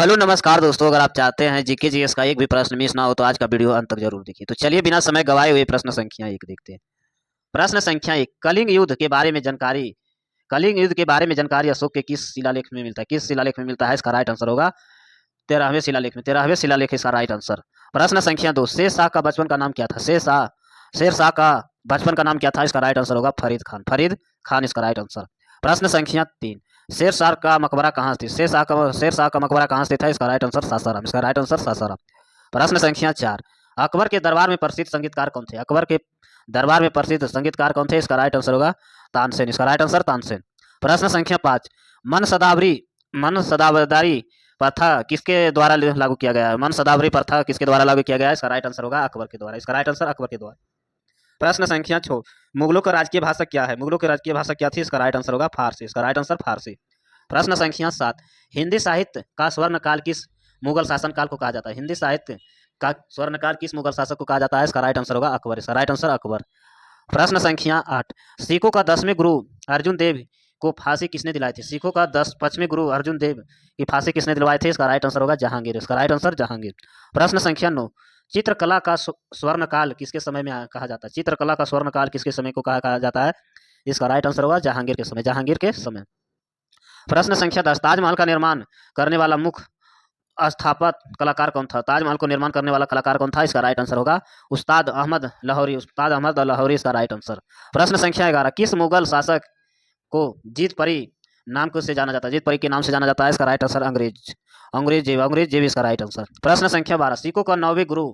Hello नमस्कार दोस्तों, अगर आप चाहते हैं जीके जीएस का एक भी प्रश्न मिस ना हो तो आज का वीडियो अंत तक जरूर देखिए। तो चलिए बिना समय गवाए हुए प्रश्न संख्या एक देखते हैं। प्रश्न संख्या एक, कलिंग युद्ध के बारे में जानकारी। कलिंग युद्ध के बारे में जानकारी अशोक के किस शिलालेख में मिलता है? किस शिलालेख में मिलता है? इसका राइट आंसर होगा 13वें शिलालेख में। 13वें शिलालेख इसका राइट आंसर। प्रश्न संख्या दो, शेर शाह का बचपन का नाम क्या था? शेर शाह का बचपन का नाम क्या था? इसका राइट आंसर होगा फरीद खान। फरीद खान इसका राइट आंसर। प्रश्न संख्या तीन, शेर शाह का मकबरा कहाँ स्थित? शेर शाह का मकबरा कहाँ स्थित है? इसका राइट आंसर सासाराम। इसका राइट आंसर सासाराम। प्रश्न संख्या चार, अकबर के दरबार में प्रसिद्ध संगीतकार कौन थे? अकबर के दरबार में प्रसिद्ध संगीतकार कौन थे? इसका राइट आंसर होगा तानसेन। इसका राइट आंसर तानसेन। प्रश्न संख्या पाँच, मन सदाबदारी प्रथा किसके द्वारा लागू किया गया है? मन सदाबरी प्रथा किसके द्वारा लागू किया गया है? इसका राइट आंसर होगा अकबर के द्वारा। इसका राइट आंसर अकबर के द्वारा। प्रश्न संख्या छः, मुगलों का राजकीय भाषा क्या है? मुगलों की राजकीय भाषा क्या थी? इसका राइट आंसर होगा फारसी। इसका राइट आंसर फारसी। प्रश्न संख्या सात, हिंदी साहित्य का स्वर्ण काल किस मुगल शासन काल को कहा जाता है? हिंदी साहित्य का स्वर्ण काल किस मुगल शासक को कहा जाता है? इसका राइट आंसर होगा अकबर। इसका राइट आंसर अकबर। प्रश्न संख्या आठ, सिखों का 10वें गुरु अर्जुन देव को फांसी किसने दिलाई थी? सिखों का 5वें गुरु अर्जुन देव की फांसी किसने दिलवाई थी? इसका राइट आंसर होगा जहांगीर। इसका राइट आंसर जहांगीर। प्रश्न संख्या नौ, चित्रकला का स्वर्ण काल किसके समय में कहा जाता है? चित्रकला का स्वर्ण काल किसके समय को कहा जाता है? इसका राइट आंसर होगा जहांगीर के समय। जहांगीर के समय। प्रश्न संख्या 10, ताजमहल का निर्माण करने वाला मुख्य स्थापत कलाकार कौन था? ताजमहल को निर्माण करने वाला कलाकार कौन था? इसका राइट आंसर होगा उस्ताद अहमद लाहौरी। उस्ताद अहमद लाहौरी इसका राइट आंसर। प्रश्न संख्या 11, किस मुगल शासक को जीत परी नाम से जाना जाता है? जीत परी के नाम से जाना जाता है। इसका राइट आंसर अंग्रेज इसका राइट आंसर। प्रश्न संख्या 12, सिखों का 9वें गुरु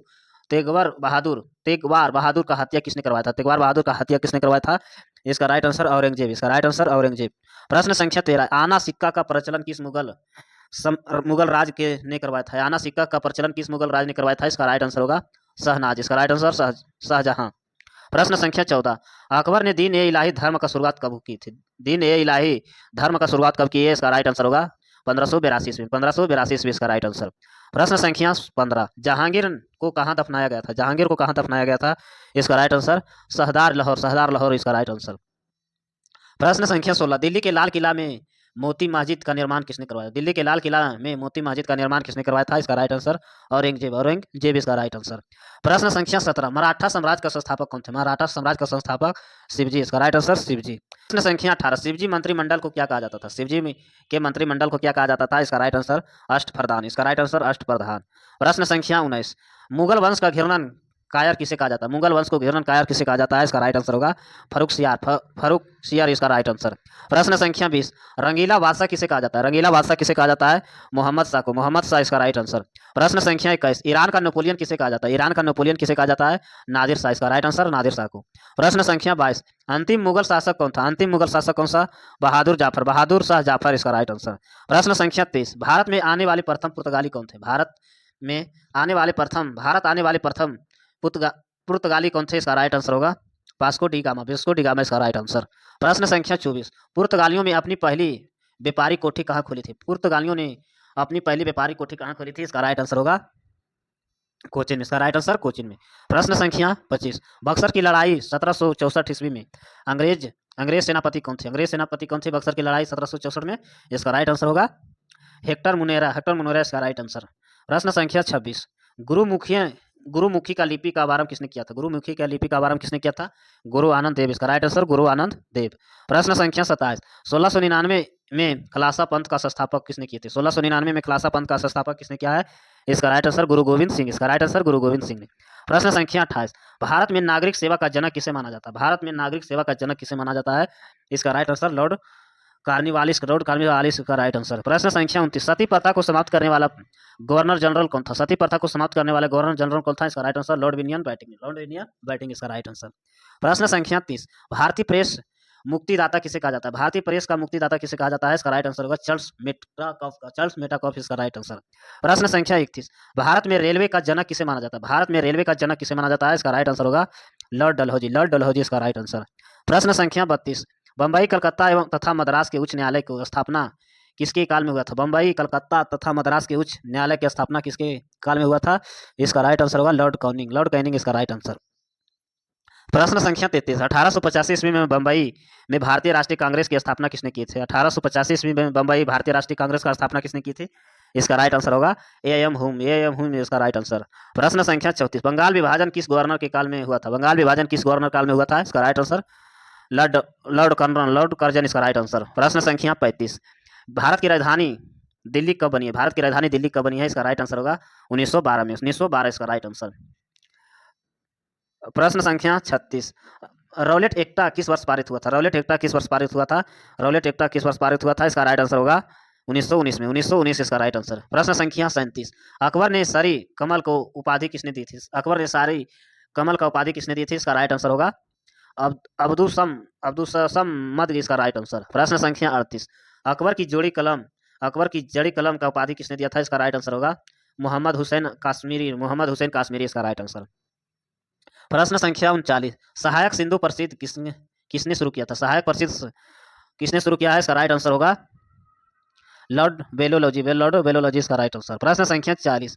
तेगवार बहादुर का हत्या किसने करवाया था? तेगवार बहादुर का हत्या किसने करवाया था? इसका राइट आंसर औरंगजेब। इसका राइट आंसर औरंगजेब। प्रश्न संख्या 13, आना सिक्का का प्रचलन किस मुगल राज के ने करवाया था? आना सिक्का का प्रचलन किस मुगल राज ने करवाया था? इसका राइट आंसर होगा शहनाज। इसका राइट आंसर शाहजहां। प्रश्न संख्या 14, अकबर ने दीन ए इलाही धर्म का शुरुआत कब की थी? दीन ए इलाही धर्म का शुरुआत कब की है? इसका राइट आंसर होगा 1582 ईस्वी। 1582 ईस्वी इसका राइट आंसर। प्रश्न संख्या 15, जहांगीर को कहाँ दफनाया गया था? जहांगीर को कहाँ दफनाया गया था? इसका राइट आंसर सहदार लाहौर इसका राइट आंसर। प्रश्न संख्या 16, दिल्ली के लाल किला में मोती मस्जिद का निर्माण किसने करवाया? दिल्ली के लाल किला में मोती मस्जिद का निर्माण किसने करवाया था? इसका राइट आंसर औरंगजेब इसका राइट आंसर। प्रश्न संख्या 17, मराठा साम्राज्य का संस्थापक कौन थे? मराठा साम्राज्य का संस्थापक शिवजी। इसका राइट आंसर शिवजी। प्रश्न संख्या 18, शिवजी मंत्रिमंडल को क्या कहा जाता था? के मंत्रिमंडल को क्या कहा जाता था? इसका राइट आंसर अष्टप्रधान। इसका राइट आंसर अष्टप्रधान। प्रश्न संख्या 19, मुगल वंश का घिरनन कायर किसे कहा जाता है? मुगल वंश को घिरनन कायर किसे कहा जाता है? इसका राइट आंसर होगा फर्रुख सियार इसका राइट आंसर। प्रश्न संख्या 20, रंगीला बादशाह किसे कहा जाता है? रंगीला बादशाह किसे कहा जाता है? मोहम्मद शाह को। मोहम्मद शाह इसका राइट आंसर। प्रश्न संख्या 21, ईरान का नेपोलियन किसे कहा जाता है? ईरान का नेपोलियन किसे कहा जाता है? नादिर शाह। इसका राइट आंसर नादिर शाह को। प्रश्न संख्या 22, अंतिम मुगल शासक कौन था? अंतिम मुगल शासक कौन सा? बहादुर शाह जाफर इसका राइट आंसर। प्रश्न संख्या 23, भारत में आने वाले प्रथम पुर्तगाली कौन थे? भारत आने वाले प्रथम पुर्तगाली कौन थे? इसका राइट आंसर होगा वास्को डी गामा इसका राइट आंसर। प्रश्न संख्या 24, पुर्तगालियों में अपनी पहली व्यापारी कोठी कहाँ खोली थी? पुर्तगालियों ने अपनी पहली व्यापारी कोठी कहाँ खोली थी? इसका राइट आंसर होगा कोचिन। इसका राइट आंसर कोचिन में। प्रश्न संख्या 25, बक्सर की लड़ाई 1764 ईस्वी में अंग्रेज सेनापति कौन थे? बक्सर की लड़ाई 1764 में? इसका राइट आंसर होगा हेक्टर मुनेरा इसका राइट आंसर। प्रश्न संख्या 26, गुरुमुखी का लिपि का आरंभ किसने किया था? गुरु आनंद देव। इसका राइट आंसर गुरु आनंद देव। प्रश्न संख्या 27, 1699 में खालसा पंथ का संस्थापक किसने किए थे? 1699 में खालसा पंथ का संस्थापक किसने किया है? इसका राइट आंसर गुरु गोविंद सिंह। इसका राइट आंसर गुरु गोविंद सिंह ने। प्रश्न संख्या 28, भारत में नागरिक सेवा का जनक किसे माना जाता है? इसका राइट आंसर लॉर्ड कार्नवालिस का राइट आंसर। प्रश्न संख्या 29, सती प्रथा को समाप्त करने वाला गवर्नर जनरल कौन था? इसका right answer Lord William Bentinck इसका राइट आंसर। प्रश्न संख्या 30, भारतीय प्रेस मुक्तिदाता किसे कहा जाता है? भारतीय प्रेस का मुक्तिदाता किसे कहा जाता है? इसका राइट आंसर होगा चार्ल्स मेटाकॉफ इसका राइट आंसर। प्रश्न संख्या 31, भारत में रेलवे का जनक किसे माना जाता है? इसका राइट आंसर होगा लॉर्ड डलहौजी इसका राइट आंसर। प्रश्न संख्या 32, बम्बई कलकत्ता एवं तथा मद्रास के उच्च न्यायालय की स्थापना किसके काल में हुआ था? बम्बई कलकत्ता तथा मद्रास के उच्च न्यायालय की स्थापना किसके काल में हुआ था? इसका राइट आंसर होगा लॉर्ड कैनिंग इसका राइट आंसर। प्रश्न संख्या 33, 1885 ईस्वी में बम्बई में भारतीय राष्ट्रीय कांग्रेस की स्थापना किसने की थी? 1885 ईस्वी में बम्बई भारतीय राष्ट्रीय कांग्रेस का स्थापना किसने की थी? इसका राइट आंसर होगा ए एम हुम इसका राइट आंसर। प्रश्न संख्या 34, बंगाल विभाजन किस गवर्नर के काल में हुआ था? बंगाल विभाजन किस गवर्नर काल में हुआ था? इसका right answer Lord Lord Curzon इसका राइट आंसर। प्रश्न संख्या 35, भारत की राजधानी दिल्ली कब बनी है? भारत की राजधानी दिल्ली कब बनी है? इसका राइट आंसर होगा 1912 में, 1912 इसका राइट आंसर। प्रश्न संख्या 36, रौलेट एक्टा किस वर्ष पारित हुआ था? रौलेट एक्टा किस वर्ष पारित हुआ था? रौलेट एक्टा किस वर्ष पारित हुआ था? इसका राइट आंसर होगा 1919 में, 1919 इसका राइट आंसर। प्रश्न संख्या 37, अकबर ने सारी कमल को उपाधि किसने दी थी? अकबर ने सारी कमल का उपाधि किसने दी थी? इसका राइट आंसर होगा अब्दुसम मद इसका राइट आंसर। प्रश्न संख्या 38, अकबर की जड़ी कलम का उपाधि किसने दिया था? इसका राइट आंसर होगा मोहम्मद हुसैन काश्मीरी इसका राइट आंसर। प्रश्न संख्या 39, सहायक सिंधु प्रसिद्ध किसने किसने शुरू किया था? सहायक प्रसिद्ध किसने शुरू किया है? इसका राइट आंसर होगा लॉर्ड बेलोलॉजी इसका राइट आंसर। प्रश्न संख्या 40,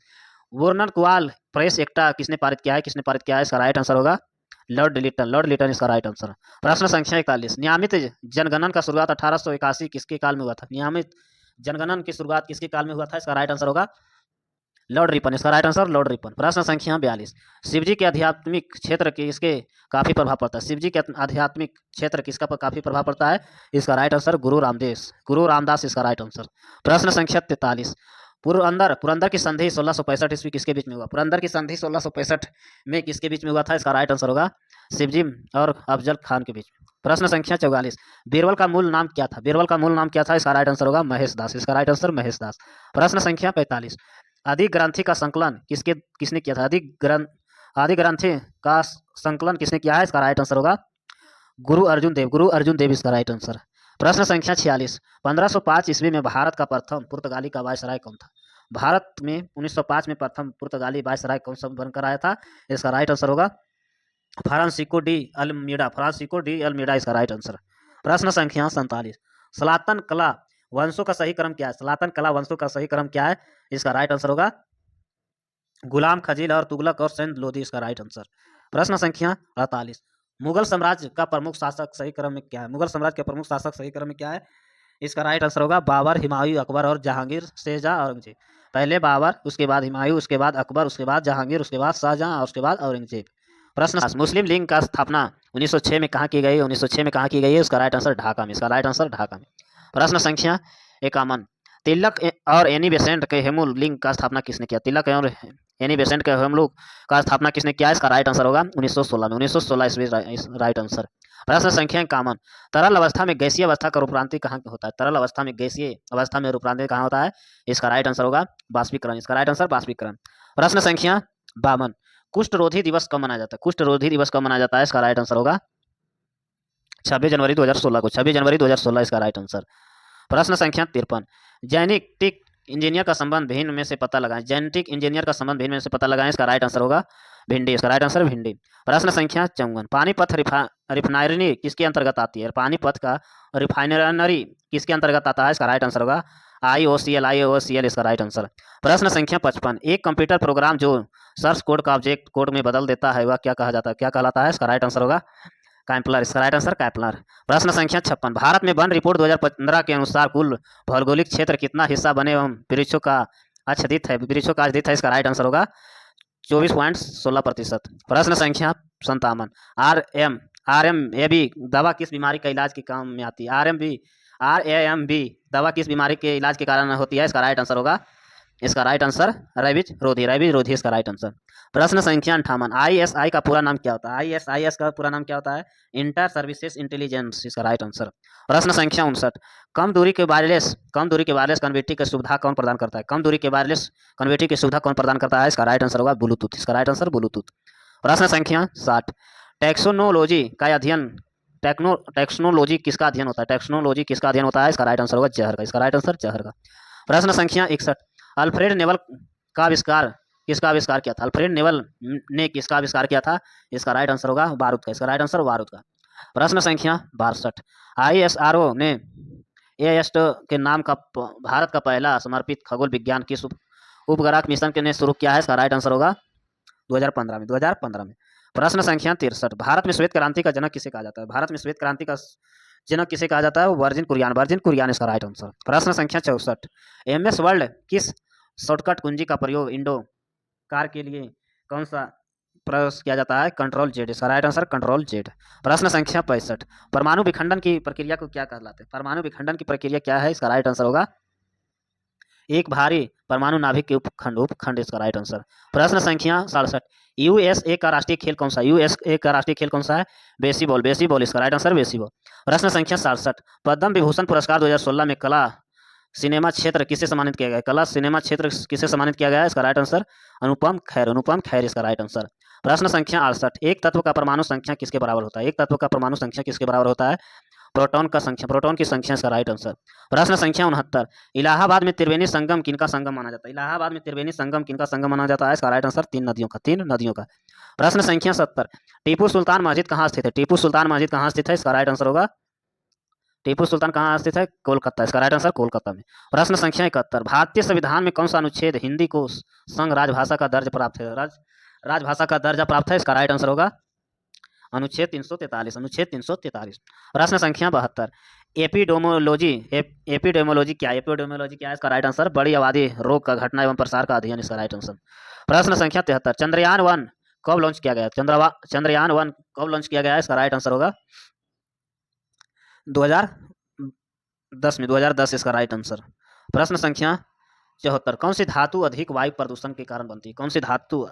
वुर्नकुआल प्रेस एक्टा किसने पारित किया है? किसने पारित किया है? इसका राइट आंसर होगा लॉर्ड लिटन इसका राइट आंसर। प्रश्न संख्या 41, नियमित जनगणन का शुरुआत 1881 किसके काल में हुआ था? नियमित जनगणन की शुरुआत किसके काल में हुआ था? इसका राइट आंसर होगा लॉर्ड रिपन इसका राइट आंसर लॉर्ड रिपन। प्रश्न संख्या 42, शिवजी के आध्यात्मिक क्षेत्र के इसके काफी प्रभाव पड़ता है? शिवजी के आध्यात्मिक क्षेत्र किसका पर काफी प्रभाव पड़ता है? इसका राइट आंसर गुरु रामदास इसका राइट आंसर। प्रश्न संख्या 43, पुरंदर की संधि 1665 ईस्वी किसके बीच में हुआ? पुरंदर की संधि 1665 में किसके बीच में हुआ था? इसका राइट आंसर होगा शिवजी और अफजल खान के बीच। प्रश्न संख्या 44, बीरबल का मूल नाम क्या था? बीरबल का मूल नाम क्या था? इसका राइट आंसर होगा महेश दास इसका राइट आंसर महेश दास। प्रश्न संख्या 45, आदि ग्रंथि का संकलन किसने किया था? आदि ग्रंथि का संकलन किसने किया है? इसका राइट आंसर होगा गुरु अर्जुन देव इसका राइट आंसर। प्रश्न संख्या 46, 1505 ईस्वी में भारत का प्रथम पुर्तगाली का वायसराय कौन था? भारत में 1905 में प्रथम पुर्तगाली वायसराय कौन सा बनकर आया था? इसका राइट आंसर होगा फ्रांसिस्को डी अल्मीडा इसका राइट आंसर। प्रश्न संख्या 47, सनातन कला वंशों का सही क्रम क्या है? सनातन कला वंशों का सही क्रम क्या है? इसका राइट आंसर होगा गुलाम खजील और तुगलक और सेन लोधी इसका राइट आंसर। प्रश्न संख्या 48, मुगल साम्राज्य का प्रमुख शासक सही क्रम में क्या है? मुगल साम्राज्य का प्रमुख शासक सही क्रम में क्या है? इसका राइट आंसर होगा बाबर, हुमायूं, अकबर और जहांगीर, शाहजहां, औरंगजेब। पहले बाबर, उसके बाद हुमायूं, उसके बाद अकबर, उसके बाद जहांगीर, उसके बाद शाहजहां और उसके बाद औरंगजेब। प्रश्न, मुस्लिम लीग का स्थापना 1906 में कहाँ की गई? 1906 में कहाँ की गई है? उसका राइट आंसर ढाका में इसका राइट आंसर ढाका में। प्रश्न संख्या 51, तिलक और एनी बेसेंट के हेमूल लीग का स्थापना किसने किया? तिलक और एनी बेसेंट के हेमूल का स्थापना किसने किया? इसका राइट आंसर होगा 1916 में, 1916 ईस्वी राइट आंसर। प्रश्न संख्या 51, तरल अवस्था में गैसीय अवस्था का रूपांतरण कहाँ होता है? तरल अवस्था में गैसीय अवस्था में रूपांतरण कहाँ होता है? इसका राइट आंसर होगा बाष्पीकरण इसका राइट आंसर बाष्पीकरण। प्रश्न संख्या 52, कुष्ठ रोधी दिवस कब मनाया जाता है? कुष्ठ रोधी दिवस कब मनाया जाता है? इसका राइट आंसर होगा 26 जनवरी 2016 को, 26 जनवरी 2016 इसका राइट आंसर। प्रश्न संख्या 53, जेनेटिक इंजीनियर का संबंध भिन्न में से पता लगाएं। जेनेटिक इंजीनियर का संबंध भिन्न में से पता लगाएं। इसका राइट आंसर होगा भिंडी इसका राइट आंसर भिंडी। प्रश्न संख्या 54, पानीपत रिफाइनरी किसके अंतर्गत आती है? पानीपत का रिफाइनरी किसके अंतर्गत आता है? इसका राइट आंसर होगा IOCL इसका राइट आंसर। प्रश्न संख्या 55, एक कंप्यूटर प्रोग्राम जो सोर्स कोड का ऑब्जेक्ट कोड में बदल देता है वह क्या कहा जाता है? क्या कहलाता है? इसका राइट आंसर होगा कैम्पलर इसका राइट आंसर कैम्पलर। प्रश्न संख्या 56, भारत में वन रिपोर्ट 2015 के अनुसार कुल भौगोलिक क्षेत्र कितना हिस्सा बने एवं वृक्षों का आच्छादित है? इसका राइट आंसर होगा 24.16%। प्रश्न संख्या 57, RMAB दवा किस बीमारी का इलाज के काम में आती है? RAMB दवा किस बीमारी के इलाज के कारण होती है? इसका राइट आंसर होगा इसका राइट आंसर रेबीज रोधी इसका राइट आंसर। प्रश्न संख्या 58, ISI का पूरा नाम क्या होता है? ISIS का पूरा नाम क्या होता है? इंटर सर्विसेज इंटेलिजेंस इसका राइट आंसर। प्रश्न संख्या 59, कम दूरी के वायरलेस कनेक्टिविटी की सुविधा कौन प्रदान करता है? कम दूरी के वायरलेस कनेक्टिविटी की सुविधा कौन प्रदान करता है? इसका राइट आंसर होगा ब्लूटूथ इसका राइट आंसर ब्लूटूथ। प्रश्न संख्या 60, टेक्नोलॉजी का अध्ययन टेक्नोलॉजी किसका अध्ययन होता है? टेक्नोलॉजी किसका अध्ययन होता है? इसका राइट आंसर होगा जहर का इसका राइट आंसर जहर का। प्रश्न संख्या 61, अल्फ्रेड नेवल का आविष्कार किसका आविष्कार किया था? अल्फ्रेड नेवल ने किसका आविष्कार किया था? इसका राइट आंसर होगा बारूद का इसका राइट आंसर बारूद का। प्रश्न संख्या 62, ISRO ने AST के नाम का भारत का पहला समर्पित खगोल विज्ञान किस उपग्रह मिशन ने शुरू किया है? इसका राइट आंसर होगा 2015 में। प्रश्न संख्या 63, भारत में श्वेत क्रांति का जनक किसे कहा जाता है? भारत में श्वेत क्रांति का जनक किसे कहा जाता है? वर्जिन कुरियन इसका राइट आंसर। प्रश्न संख्या 64, MS वर्ल्ड किस शॉर्टकट कुंजी का प्रयोग इंडो कार के लिए कौन सा प्रयोग किया जाता है? Control Z. इसका राइट आंसर कंट्रोल जेड। प्रश्न संख्या 65, परमाणु विखंडन की प्रक्रिया को क्या कहलाते हैं? परमाणु विखंडन की प्रक्रिया क्या है? इसका राइट आंसर होगा एक भारी परमाणु नाभिक के उपखंड इसका राइट आंसर। प्रश्न संख्या 67, यूएसए का राष्ट्रीय खेल कौन सा है? यूएसए का राष्ट्रीय खेल कौन सा है? बेसीबॉल। बेसीबॉल इसका राइट आंसर बेसीबॉल। प्रश्न संख्या 67, पद्म विभूषण पुरस्कार 2016 में कला सिनेमा क्षेत्र किसे सम्मानित किया गया? कला सिनेमा क्षेत्र किसे सम्मानित किया गया है? इसका राइट आंसर अनुपम खेर। अनुपम खेर इसका राइट आंसर। प्रश्न संख्या 68, एक तत्व का परमाणु संख्या किसके बराबर होता है? एक तत्व का परमाणु संख्या किसके बराबर होता है? प्रोटॉन का संख्या, प्रोटॉन की संख्या इसका राइट आंसर। प्रश्न संख्या 69, इलाहाबाद में त्रिवेणी संगम किनका संगम माना जाता है? इलाहाबाद में त्रिवेणी संगम किनका संगम माना जाता है? इसका राइट आंसर तीन नदियों का। प्रश्न संख्या 70, टीपू सुल्तान मस्जिद कहाँ स्थित है? टीपू सुल्तान मस्जिद कहाँ स्थित है? इसका राइट आंसर होगा टीपू सुल्तान कहाँ स्थित है? कोलकाता। इसका राइट आंसर कोलकाता में। प्रश्न संख्या 71, भारतीय संविधान में कौन सा अनुच्छेद हिंदी को संघ राजभाषा का दर्जा प्राप्त है? राजभाषा का दर्जा प्राप्त है। इसका राइट आंसर होगा अनुच्छेद 343। अनुच्छेद 343। प्रश्न संख्या 72, एपिडेमोलॉजी एपिडेमोलॉजी क्या है? एपिडेमोलॉजी क्या है? इसका राइट आंसर बड़ी आबादी रोग का घटना एवं प्रसार का अध्ययन। इसका राइट आंसर। प्रश्न संख्या 73, चंद्रयान 1 कब लॉन्च किया गया? चंद्रयान 1 कब लॉन्च किया गया है? इसका राइट आंसर होगा 2010 में। 2010 इसका राइट आंसर। प्रश्न संख्या 74, कौन सी धातु अधिक वायु प्रदूषण के कारण बनती है? कौन सी धातु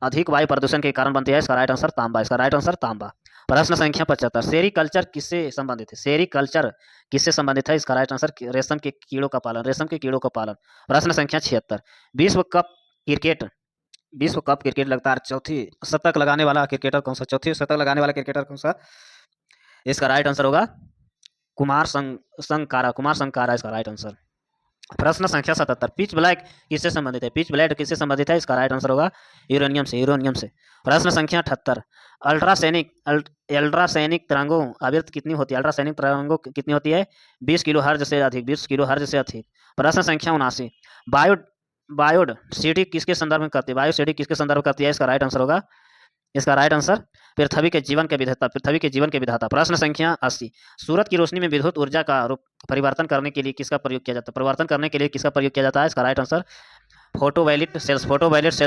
अधिक वायु प्रदूषण के कारण बनती है? इसका राइट आंसर तांबा। इसका राइट आंसर तांबा। प्रश्न संख्या 75, सेरीकल्चर किससे संबंधित है? सेरीकल्चर किससे संबंधित है? इसका राइट आंसर रेशम के कीड़ों का पालन। रेशम के कीड़ों का पालन। प्रश्न संख्या 76, विश्व कप क्रिकेट लगातार चौथी शतक लगाने वाला क्रिकेटर कौन सा? चौथी शतक लगाने वाला क्रिकेटर कौन सा? इसका राइट आंसर होगा कुमार संगकारा इसका राइट आंसर। प्रश्न संख्या 77, पिच ब्लैक किससे संबंधित है? पिच ब्लैक किससे संबंधित है? इसका राइट आंसर होगा यूरेनियम से। प्रश्न संख्या 78, अल्ट्रासैनिक तरंगों आवृत्ति कितनी होती है? अल्ट्रासैनिक तरंगों कितनी होती है? 20 किलो हर्ज से अधिक। 20 किलो हर्ज से अधिक। प्रश्न संख्या 79, बायोड सिटी किसके संदर्भ में करती है? बायो सिटी किसके संदर्भ में करती है? इसका राइट आंसर होगा पृथ्वी के जीवन के विधाता। प्रश्न संख्या 80, सूरज की रोशनी में विद्युत ऊर्जा का रूप परिवर्तन करने के लिए किसका प्रयोग किया जाता है? इसका राइट आंसर फोटोवोल्टिक सेल्स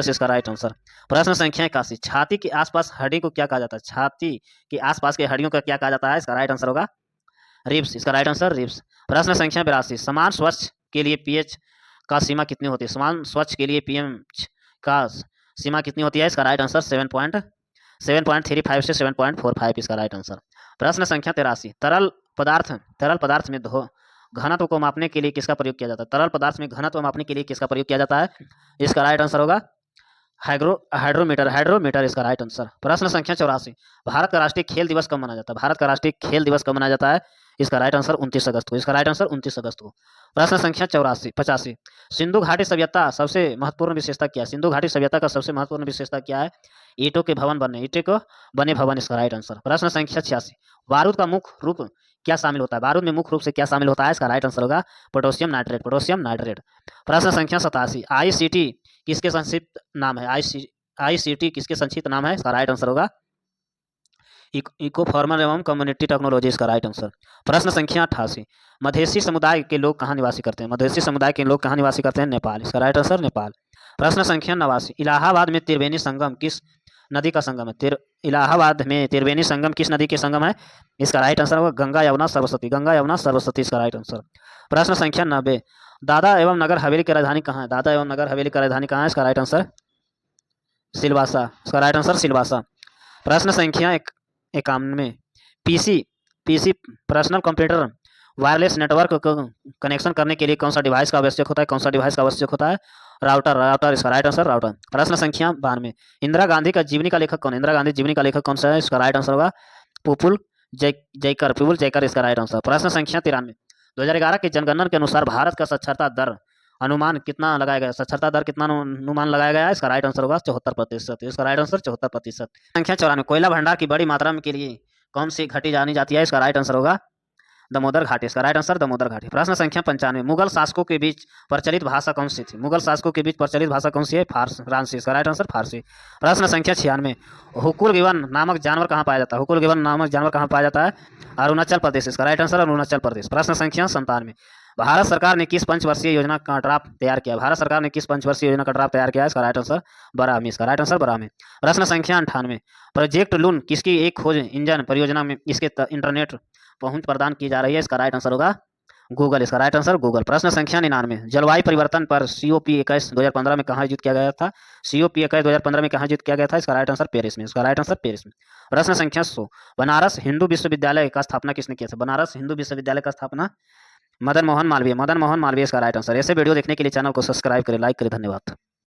इसका राइट आंसर। प्रश्न संख्या 81, छाती के आसपास हड्डी को क्या कहा जाता है? छाती के आसपास के हड्डियों का क्या कहा जाता है? इसका राइट आंसर होगा रिब्स। इसका राइट आंसर रिब्स। प्रश्न संख्या 82, समान स्वच्छ के लिए पीएच का सीमा कितनी होती है? समान स्वच्छ के लिए पीएच का सीमा कितनी होती है? इसका राइट आंसर 7.35 से 7.45 इसका राइट आंसर। प्रश्न संख्या 83, तरल पदार्थ में घनत्व को मापने के लिए किसका प्रयोग किया जाता है? तरल पदार्थ में घनत्व मापने के लिए किसका प्रयोग किया जाता है? इसका राइट आंसर होगा हाइड्रोमीटर इसका राइट आंसर। प्रश्न संख्या 84, भारत का राष्ट्रीय खेल दिवस कब मनाया जाता है? भारत का राष्ट्रीय खेल दिवस कब मनाया जाता है? इसका राइट आंसर 29 अगस्त को। इसका राइट आंसर 29 अगस्त को। प्रश्न संख्या 85, सिंधु घाटी सभ्यता सबसे महत्वपूर्ण विशेषता क्या है? सिंधु घाटी सभ्यता का सबसे महत्वपूर्ण विशेषता क्या है? ईंटों के बने भवन इसका राइट आंसर। प्रश्न संख्या 86, बारूद का मुख्य रूप क्या शामिल होता है? बारूद में मुख्य रूप से क्या शामिल होता है? इसका राइट आंसर होगा पोटेशियम नाइट्रेट। प्रश्न संख्या 87, आईसीटी किसके संक्षिप्त नाम है? आईसीटी किसके संक्षिप्त नाम है? इसका राइट आंसर होगा इको फार्मर एवं कम्युनिटी टेक्नोलॉजी इसका राइट आंसर। प्रश्न संख्या 88, मधेसी समुदाय के लोग कहाँ निवासी करते हैं? मधेसी समुदाय के लोग कहाँ निवासी करते हैं? नेपाल। इसका राइट आंसर नेपाल। प्रश्न संख्या 89, इलाहाबाद में त्रिवेणी संगम किस नदी का संगम है? इलाहाबाद में त्रिवेणी संगम किस नदी के संगम है? इसका राइट आंसर होगा गंगा यमुना सरस्वती इसका राइट आंसर। प्रश्न संख्या 90, दादरा एवं नगर हवेली की राजधानी कहाँ है? दादरा एवं नगर हवेली की राजधानी कहाँ है? इसका राइट आंसर सिलवासा। इसका राइट आंसर सिलवासा। प्रश्न संख्या 91, PC personal computer wireless network को कनेक्शन करने के लिए कौन सा डिवाइस का आवश्यक होता है? राउटर इसका राइट आंसर राउटर। प्रश्न संख्या 92, इंदिरा गांधी का जीवनी का लेखक कौन है? इंदिरा गांधी जीवनी का लेखक कौन सा है? इसका राइट आंसर होगा पुपुल जयकर इसका राइट आंसर। प्रश्न संख्या 93, 2011 के जनगणना के अनुसार भारत का साक्षरता दर अनुमान कितना लगाया गया? साक्षरता दर कितना अनुमान लगाया गया है? इसका राइट आंसर होगा 74%। इसका राइट आंसर 74%। संख्या 94, कोयला भंडार की बड़ी मात्रा में के लिए कौन सी घाटी जानी जाती है? इसका राइट आंसर होगा दामोदर घाटी। इसका राइट आंसर दामोदर घाटी। प्रश्न संख्या 95, मुगल शासकों के बीच प्रचलित भाषा कौन सी थी? मुगल शासकों के बीच प्रचलित भाषा कौन सी है? फारसी। इसका राइट आंसर फारसी। प्रश्न संख्या 96, हुकुल गिवन नामक जानवर कहाँ पाया जाता है? अरुणाचल प्रदेश। इसका राइट आंसर अरुणाचल प्रदेश। प्रश्न संख्या 97, भारत सरकार ने किस पंचवर्षीय योजना का ड्राफ्ट तैयार किया? भारत सरकार ने किस पंचवर्षीय योजना का ड्राफ्ट तैयार किया है? इसका राइट आंसर 12 में। इसका राइट आंसर 12 में। प्रश्न संख्या 98, प्रोजेक्ट लून किसकी एक खोज इंजन परियोजना में इसके इंटरनेट पहुंच प्रदान की जा रही है? इसका राइट आंसर होगा गूगल। इसका राइट आंसर गूगल। प्रश्न संख्या 99, जलवायु परिवर्तन पर COP21 2015 में कहाँ आयोजित किया गया था? COP21 2015 में कहाँ आयोजित किया गया था? इसका राइट आंसर पेरिस में। इसका राइट आंसर पेरिस में। प्रश्न संख्या 100, बनारस हिंदू विश्वविद्यालय का स्थापना किसने किया था? बनारस हिंदू विश्वविद्यालय का स्थापना मदन मोहन मालवीय। मदन मोहन मालवीय इसका राइट आंसर। ऐसे वीडियो देखने के लिए चैनल को सब्सक्राइब करें, लाइक करें। धन्यवाद।